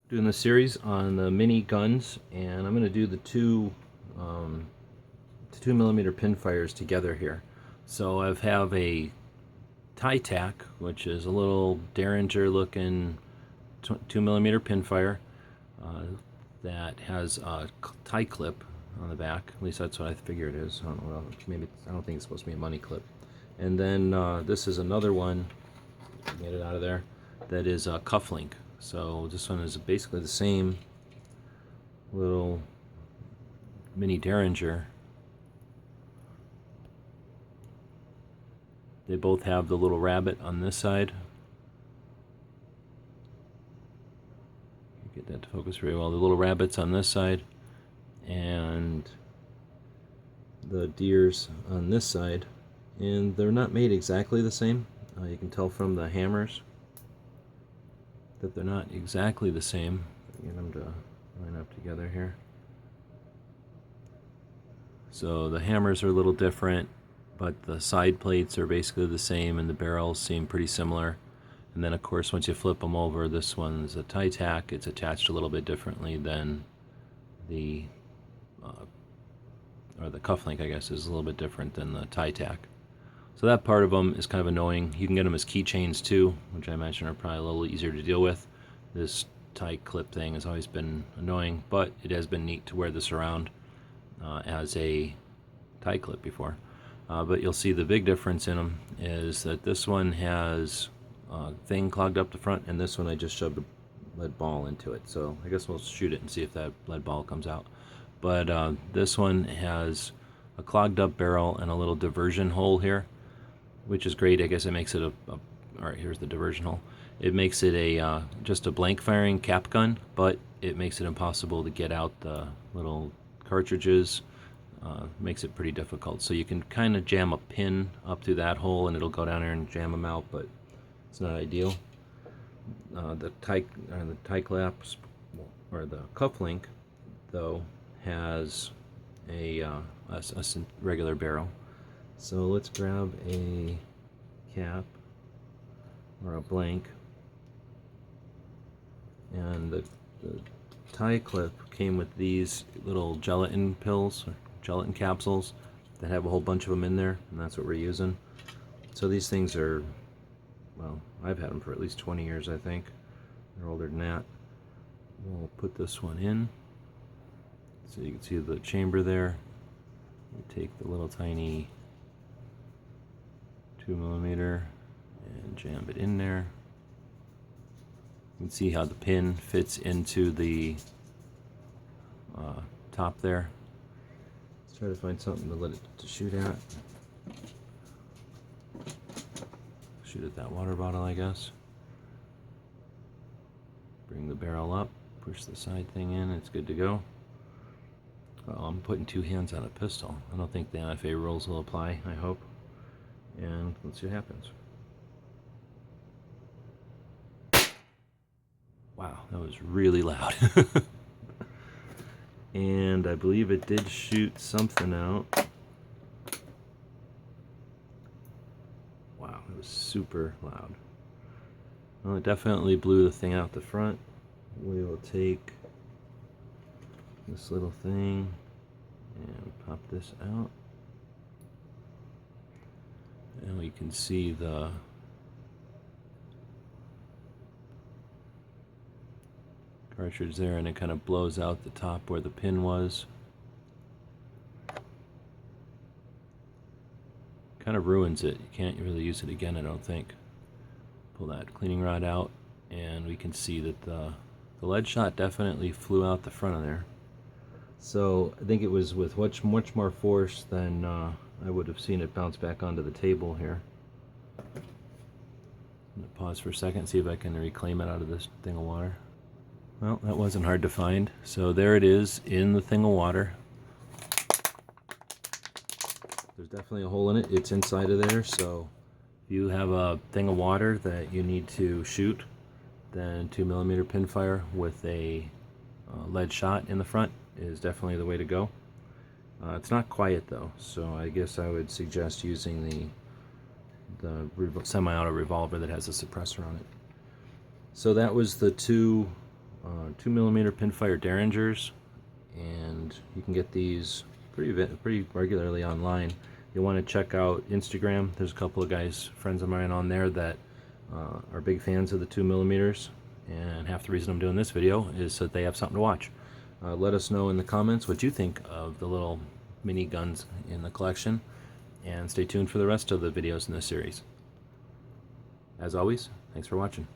Doing the series on the mini guns, and I'm going to do the um, 2mm Pinfires together here. So I have a Tack, which is a little Derringer looking 2mm Pinfire that has a tie clip on the back. At least that's what I figure it is. I don't know. Maybe I don't think it's supposed to be a money clip. And then this is another one. Get it out of there. That is a cufflink. So this one is basically the same little mini Derringer. They both have the little rabbit on this side. Get that to focus very well. The little rabbits on this side, and the deers on this side. And they're not made exactly the same. You can tell from the hammers that they're not exactly the same. Get them to line up together here. So the hammers are a little different, but the side plates are basically the same, and the barrels seem pretty similar. And then, of course, once you flip them over, this one's a Tack. It's attached a little bit differently than the or the cufflink, I guess, is a little bit different than the Tack. So that part of them is kind of annoying. You can get them as keychains too, which I imagine are probably a little easier to deal with. This tie clip thing has always been annoying, but it has been neat to wear this around as a tie clip before. But you'll see the big difference in them is that this one has a thing clogged up the front, and this one I just shoved a lead ball into it. So I guess we'll shoot it and see if that lead ball comes out. But this one has a clogged up barrel and a little diversion hole here, which is great. I guess it makes it all right, here's the diversion hole. It makes it a just a blank firing cap gun, but it makes it impossible to get out the little cartridges. Makes it pretty difficult. So you can kind of jam a pin up through that hole and it'll go down there and jam them out, but it's not ideal. The tie clamps, or the cufflink, though, has a regular barrel. So let's grab a cap or a blank, and the tie clip came with these little gelatin pills, or gelatin capsules that have a whole bunch of them in there, and that's what we're using. So these things are, well, I've had them for at least 20 years, I think. They're older than that. We'll put this one in so you can see the chamber there. We take the little tiny 2mm and jam it in there. You can see how the pin fits into the top there. Let's try to find something to let it to shoot at. Shoot at that water bottle, I guess. Bring the barrel up, push the side thing in, it's good to go. I'm putting two hands on a pistol. I don't think the NFA rules will apply, I hope. And let's see what happens. Wow, that was really loud. And I believe it did shoot something out. Wow, it was super loud. Well, it definitely blew the thing out the front. We will take this little thing and pop this out. And we can see the cartridge there, and it kind of blows out the top where the pin was. Kind of ruins it. You can't really use it again, I don't think. Pull that cleaning rod out, and we can see that the lead shot definitely flew out the front of there. So I think it was with much more force than I would have seen it bounce back onto the table here. I'm gonna pause for a second, see if I can reclaim it out of this thing of water. Well, that wasn't hard to find. So there it is in the thing of water. There's definitely a hole in it. It's inside of there, so if you have a thing of water that you need to shoot, then 2mm Pinfire with a lead shot in the front is definitely the way to go. It's not quiet though, so I guess I would suggest using the semi-auto revolver that has a suppressor on it. So that was the two 2mm Pinfire Derringers, and you can get these pretty regularly online. You'll want to check out Instagram. There's a couple of guys, friends of mine on there that are big fans of the 2mm, and half the reason I'm doing this video is so that they have something to watch. Let us know in the comments what you think of the little mini guns in the collection, and stay tuned for the rest of the videos in this series. As always, thanks for watching.